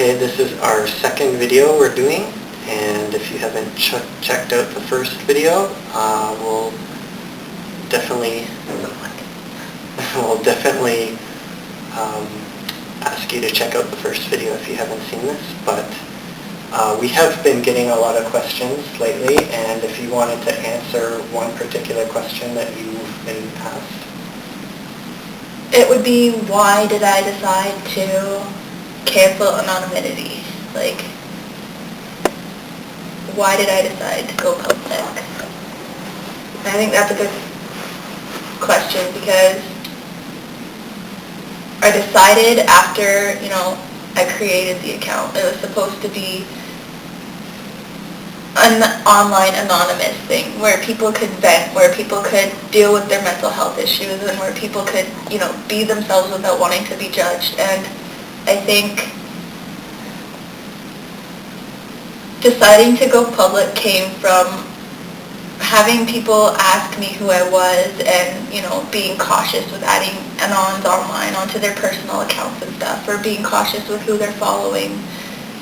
Okay, this is our second video we're doing, and if you haven't checked out the first video, we'll definitely ask you to check out the first video if you haven't seen this. But we have been getting a lot of questions lately, and if you wanted to answer one particular question that you've been asked. It would be, why did I decide to cancel anonymity? Like, why did I decide to go public? I think that's a good question, because I decided after, I created the account. It was supposed to be an online anonymous thing where people could vent, where people could deal with their mental health issues, and where people could, be themselves without wanting to be judged. And I think deciding to go public came from having people ask me who I was and, being cautious with adding anons online onto their personal accounts and stuff, or being cautious with who they're following,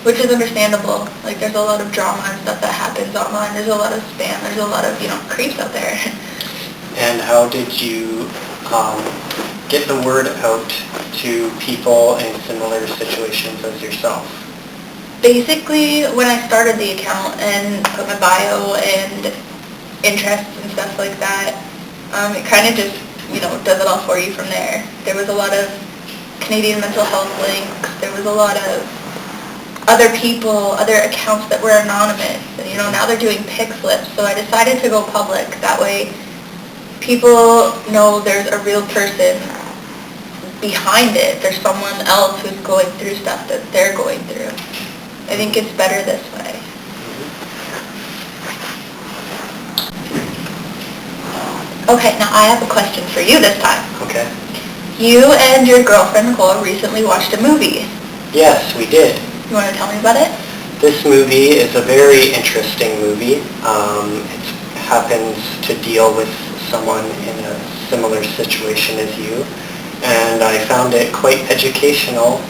which is understandable. Like, there's a lot of drama and stuff that happens online. There's a lot of spam. There's a lot of, creeps out there. And how did you get the word out to people in similar situations as yourself? Basically, when I started the account and put my bio and interests and stuff like that, it kind of just, does it all for you from there. There was a lot of Canadian mental health links. There was a lot of other people, other accounts that were anonymous. And, now they're doing pic flips. So I decided to go public. That way people know there's a real person behind it. There's someone else who's going through stuff that they're going through. I think it's better this way. Okay, now I have a question for you this time. Okay. You and your girlfriend Nicole recently watched a movie. Yes, we did. You want to tell me about it? This movie is a very interesting movie. It happens to deal with someone in a similar situation as you, and I found it quite educational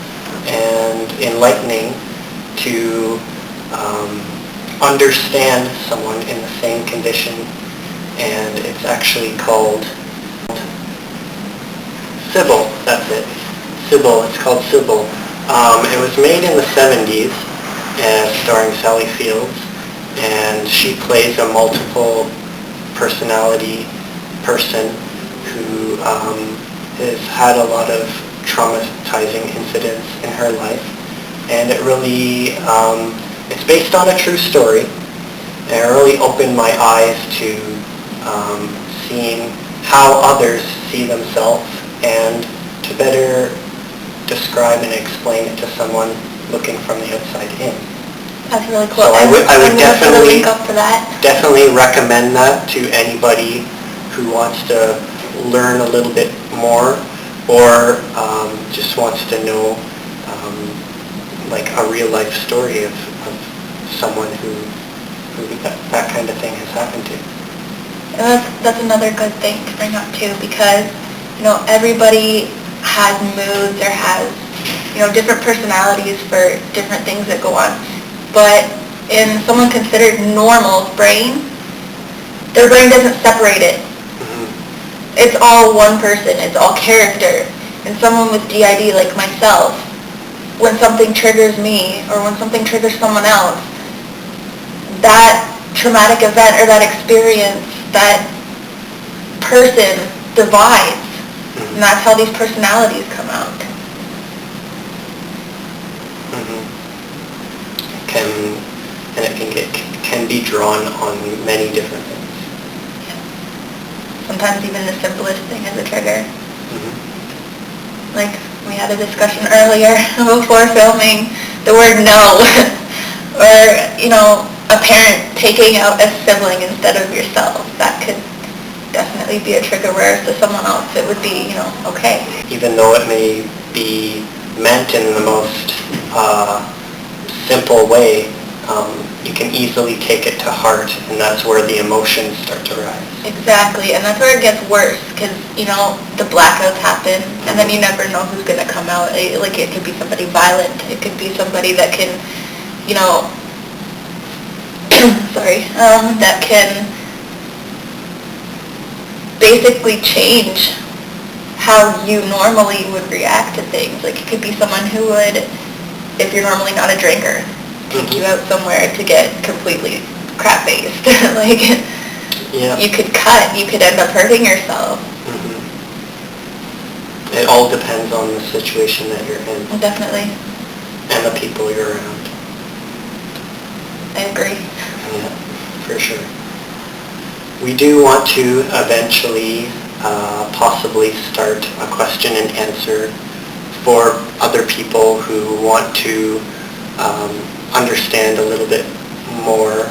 and enlightening to understand someone in the same condition. And it's actually called Sybil. That's it. Sybil. It's called Sybil. It was made in the 70s, starring Sally Fields, and she plays a multiple personality person who has had a lot of traumatizing incidents in her life. And it really, it's based on a true story, and it really opened my eyes to seeing how others see themselves, and to better describe and explain it to someone looking from the outside in. That's really cool. So I would definitely link up for that. Definitely recommend that to anybody who wants to learn a little bit more, or just wants to know like a real life story of someone who that kind of thing has happened to. And that's another good thing to bring up too, because everybody has moods or has different personalities for different things that go on. But in someone considered normal's brain, their brain doesn't separate it. Mm-hmm. It's all one person. It's all character. And someone with DID like myself, when something triggers me or when something triggers someone else, that traumatic event or that experience, that person divides. Mm-hmm. And that's how these personalities come out. Mm-hmm. It can be drawn on many different things. Yeah. Sometimes even the simplest thing is a trigger. Mm-hmm. Like, we had a discussion earlier before filming, the word no. Or, a parent taking out a sibling instead of yourself. That could definitely be a trigger, whereas to someone else it would be, okay. Even though it may be meant in the most simple way, you can easily take it to heart, and that's where the emotions start to rise. Exactly, and that's where it gets worse, because, the blackouts happen, and then you never know who's going to come out. Like, it could be somebody violent, it could be somebody that can, sorry, that can basically change how you normally would react to things. Like, it could be someone who would, if you're normally not a drinker, take you out somewhere to get completely crap-faced. Like, you could cut, you could end up hurting yourself. It all depends on the situation that you're in. Definitely. And the people you're around. I agree. Yeah, for sure. We do want to eventually possibly start a question and answer for other people who want to understand a little bit more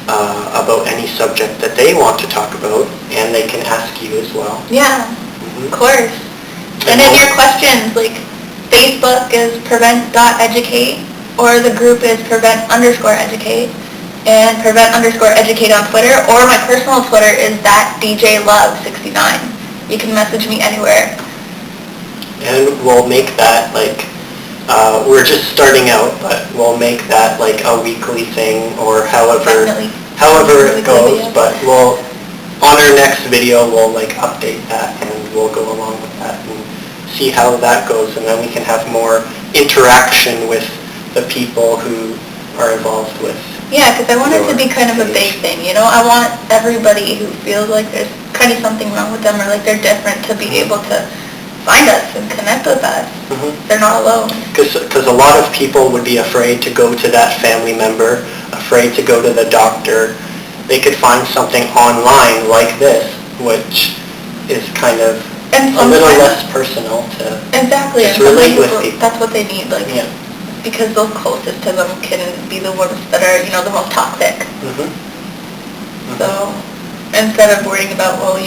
about any subject that they want to talk about, and they can ask you as well. Yeah, of course. And then your questions, like, Facebook is prevent.educate, or the group is prevent_educate, and prevent_educate on Twitter, or my personal Twitter is @DJLove69. You can message me anywhere. And we'll make that, like, we're just starting out, but we'll make that like a weekly thing, or however it goes. Video. But we'll, on our next video, we'll like update that, and we'll go along with that and see how that goes, and then we can have more interaction with the people who are involved with. Yeah, because I want it to be kind of a big thing, I want everybody who feels like there's kind of something wrong with them, or like they're different, to be able to find us and connect with us. They're not alone. Because a lot of people would be afraid to go to that family member, afraid to go to the doctor. They could find something online like this, which is kind of a little less personal to exactly. just relate with people. That's what they need, like, because those closest to them can be the ones that are, the most toxic. So instead of worrying about, well,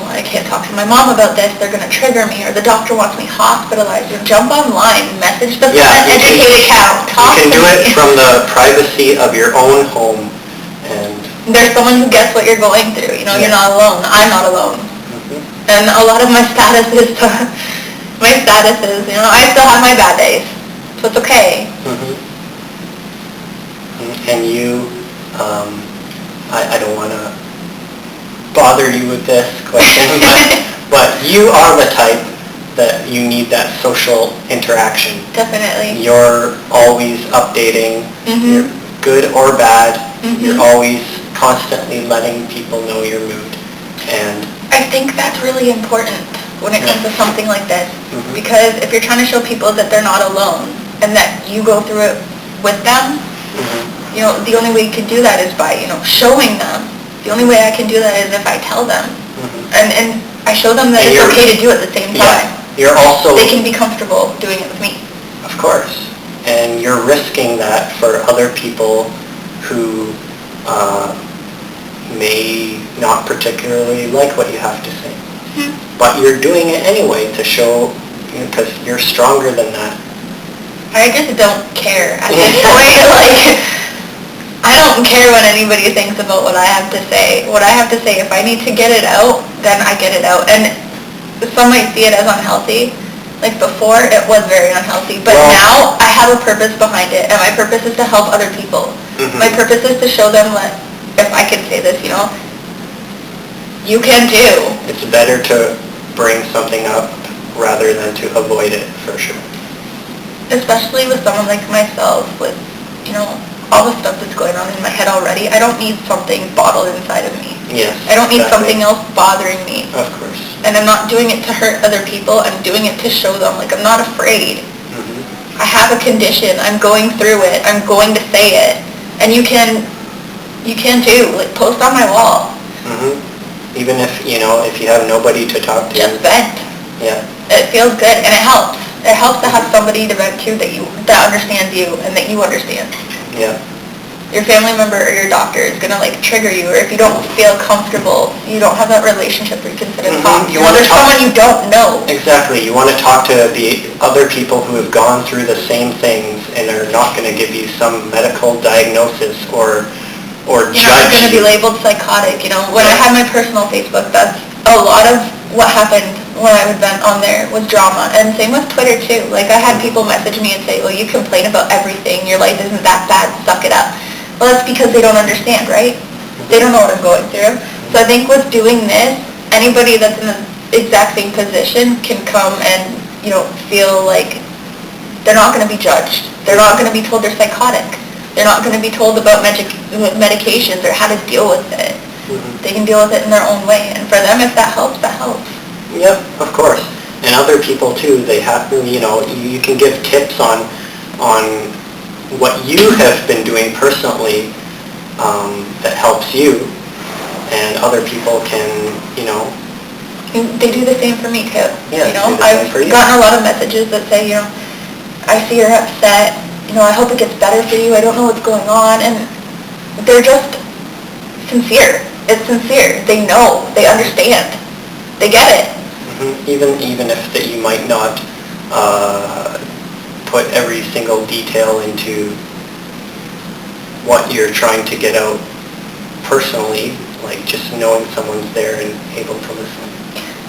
I can't talk to my mom about this, they're going to trigger me, or the doctor wants me hospitalized, or jump online, message the Educate account, talk to me. You can do it from the privacy of your own home, and there's someone who gets what you're going through, you're not alone, I'm not alone. And a lot of my statuses, I still have my bad days, so it's okay. And you, I don't want to bother you with this question, but you are the type that you need that social interaction. Definitely. You're always updating, you're good or bad, you're always constantly letting people know your mood. And I think that's really important when it comes to something like this, because if you're trying to show people that they're not alone and that you go through it with them, the only way you can do that is by, showing them. The only way I can do that is if I tell them. And I show them that it's okay to do it at the same time. You're also... They can be comfortable doing it with me. Of course. And you're risking that for other people who may not particularly like what you have to say. But you're doing it anyway to show, because you're stronger than that. I just don't care at this point. Like, I don't care what anybody thinks about what I have to say. What I have to say, if I need to get it out, then I get it out. And some might see it as unhealthy. Like, before, it was very unhealthy. But now, I have a purpose behind it, and my purpose is to help other people. My purpose is to show them what, if I can say this, you can do. It's better to bring something up rather than to avoid it, for sure. Especially with someone like myself, with, all the stuff that's going on in my head already. I don't need something bottled inside of me. Yes. I don't need something else bothering me. Of course. And I'm not doing it to hurt other people. I'm doing it to show them, like, I'm not afraid. I have a condition. I'm going through it. I'm going to say it. And you can too. Like, post on my wall. Even if, if you have nobody to talk to. Just vent. Yeah. It feels good, and it helps. It helps to have somebody to vent to that understands you and that you understand. Yeah. your family member or your doctor is going to like trigger you, or if you don't feel comfortable, you don't have that relationship where you can sit and talk. You want to there's talk, someone you don't know. Exactly. You want to talk to the other people who have gone through the same things and are not going to give you some medical diagnosis or You're judge not going to be you. labeled psychotic. When I had my personal Facebook, that's a lot of what happened when I would vent on there was drama. And same with Twitter too. Like I had people message me and say, well, you complain about everything. Your life isn't that bad. Suck it up. Well, that's because they don't understand, right? They don't know what I'm going through. So I think with doing this, anybody that's in the exact same position can come and, feel like they're not going to be judged. They're not going to be told they're psychotic. They're not going to be told about medications or how to deal with it. They can deal with it in their own way. And for them, if that helps, that helps. Yep, of course. And other people too, they have, you can give tips on what you have been doing personally that helps you, and other people can, They do the same for me too. Yeah, I've gotten a lot of messages that say, I see you're upset. I hope it gets better for you. I don't know what's going on. And they're just sincere. It's sincere. They know. They understand. They get it. Even if that you might not put every single detail into what you're trying to get out personally, like just knowing someone's there and able to listen.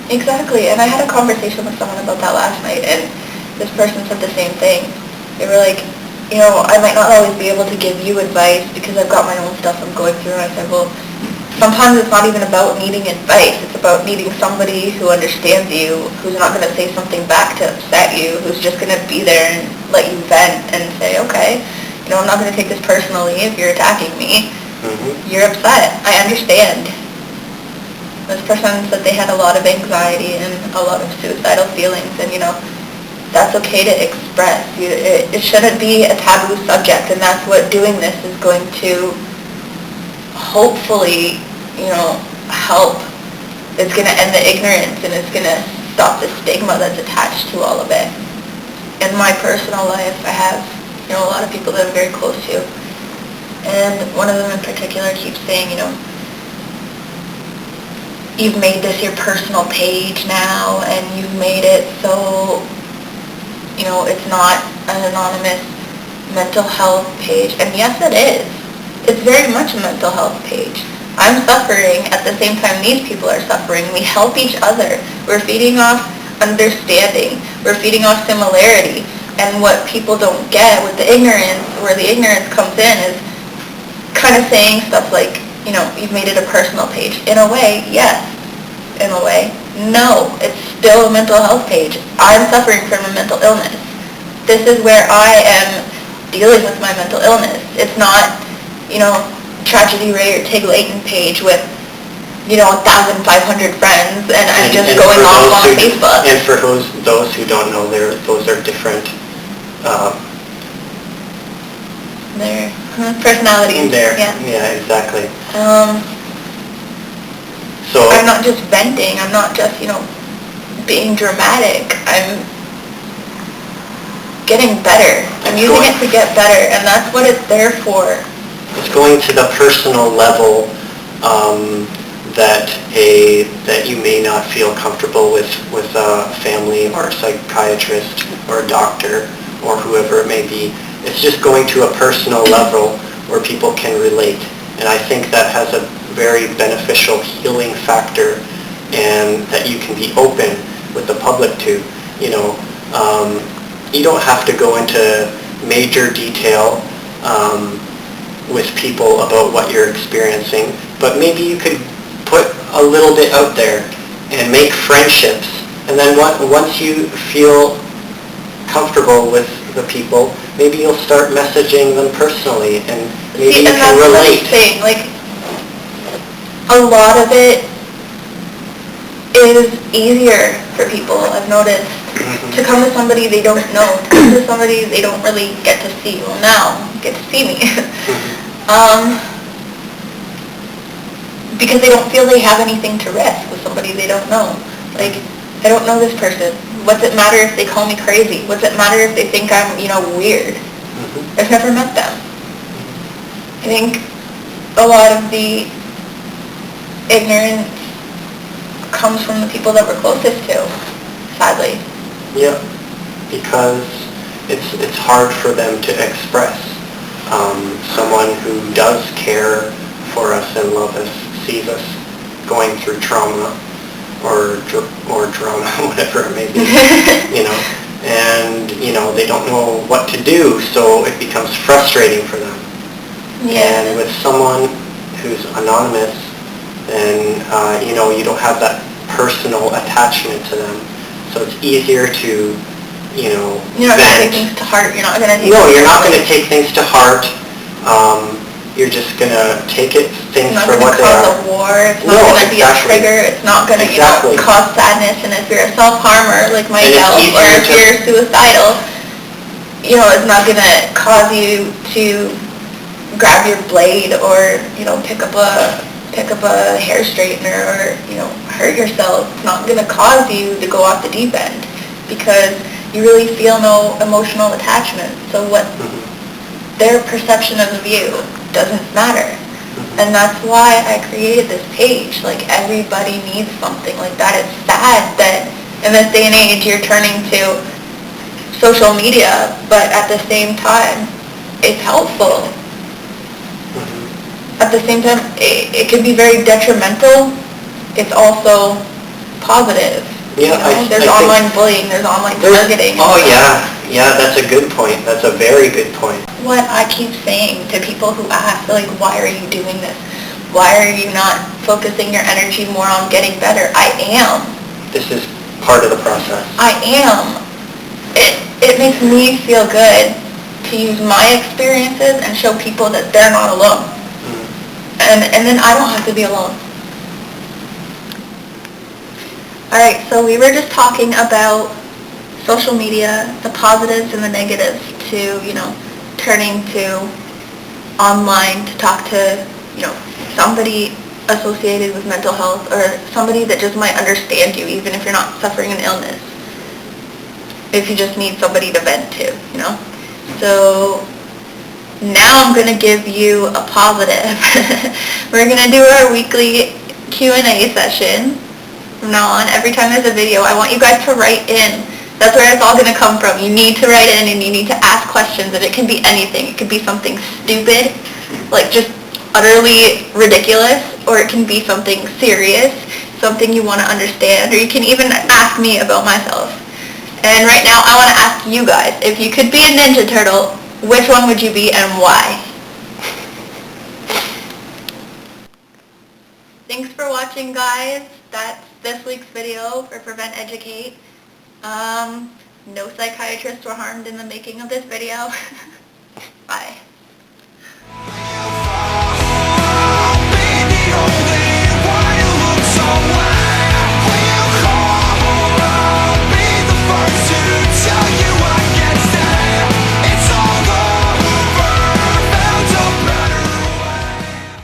Exactly. And I had a conversation with someone about that last night, and this person said the same thing. They were like, I might not always be able to give you advice because I've got my own stuff I'm going through. And I said, well, sometimes it's not even about needing advice. It's about needing somebody who understands you, who's not going to say something back to upset you, who's just going to be there and let you vent and say, okay, I'm not going to take this personally if you're attacking me. You're upset. I understand. This person said they had a lot of anxiety and a lot of suicidal feelings, and that's okay to express. It shouldn't be a taboo subject, and that's what doing this is going to hopefully, help. It's going to end the ignorance, and it's going to stop the stigma that's attached to all of it. In my personal life, I have, a lot of people that I'm very close to, and one of them in particular keeps saying, you've made this your personal page now, and you've made it so it's not an anonymous mental health page. And yes, it is. It's very much a mental health page. I'm suffering at the same time these people are suffering. We help each other. We're feeding off understanding. We're feeding off similarity. And what people don't get with the ignorance, where the ignorance comes in, is kind of saying stuff like, you've made it a personal page. In a way, yes. In a way, no. It's still a mental health page. I'm suffering from a mental illness. This is where I am dealing with my mental illness. It's not, Tragedy Ray or Tig Layton page with, 1,500 friends, and I'm just going off on Facebook. And for those who don't know, those are different. Their personalities. Yeah, exactly. So I'm not just venting. I'm not just, being dramatic. I'm getting better. I'm using it to get better, and that's what it's there for. It's going to the personal level that you may not feel comfortable with a family or a psychiatrist or a doctor or whoever it may be. It's just going to a personal level where people can relate. And I think that has a very beneficial healing factor, and that you can be open with the public to. You don't have to go into major detail with people about what you're experiencing, but maybe you could put a little bit out there and make friendships. And then once you feel comfortable with the people, maybe you'll start messaging them personally, and maybe you can relate. A lot of it is easier for people, I've noticed, to come to somebody they don't know, to come to somebody they don't really get to see. Well, now, you get to see me. Because they don't feel they have anything to risk with somebody they don't know. Like, I don't know this person. What's it matter if they call me crazy? What's it matter if they think I'm, weird? I've never met them. I think a lot of the ignorance comes from the people that we're closest to, sadly. Yeah, because it's hard for them to express. Someone who does care for us and love us sees us going through trauma or drama, whatever it may be, and they don't know what to do, so it becomes frustrating for them. Yeah. And with someone who's anonymous, then you don't have that personal attachment to them, so it's easier to You're not going to take things to heart. You're not going to take No, you're not going to take things to heart. You're just going to take things for what they are. It's not going to cause a war. It's not going to be a trigger. It's not going to cause sadness. And if you're a self-harmer like myself, or if you're suicidal, it's not going to cause you to grab your blade or pick up a hair straightener or hurt yourself. It's not going to cause you to go off the deep end because you really feel no emotional attachment. So what their perception of you doesn't matter. And that's why I created this page. Like, everybody needs something like that. It's sad that in this day and age you're turning to social media, but at the same time it's helpful. At the same time, it can be very detrimental. It's also positive. Yeah, there's online bullying, there's online targeting. Oh yeah, that's a good point. That's a very good point. What I keep saying to people who ask, like, why are you doing this? Why are you not focusing your energy more on getting better? I am. This is part of the process. I am. It makes me feel good to use my experiences and show people that they're not alone. And then I don't have to be alone. Alright, so we were just talking about social media, the positives and the negatives to, turning to online to talk to, somebody associated with mental health or somebody that just might understand you even if you're not suffering an illness. If you just need somebody to vent to, So now I'm going to give you a positive. We're going to do our weekly Q&A session. From now on, every time there's a video, I want you guys to write in. That's where it's all going to come from. You need to write in and you need to ask questions, and it can be anything. It could be something stupid, like just utterly ridiculous, or it can be something serious, something you want to understand, or you can even ask me about myself. And right now, I want to ask you guys, if you could be a Ninja Turtle, which one would you be and why? Thanks for watching, guys. That's this week's video for Prevent Educate. No psychiatrists were harmed in the making of this video.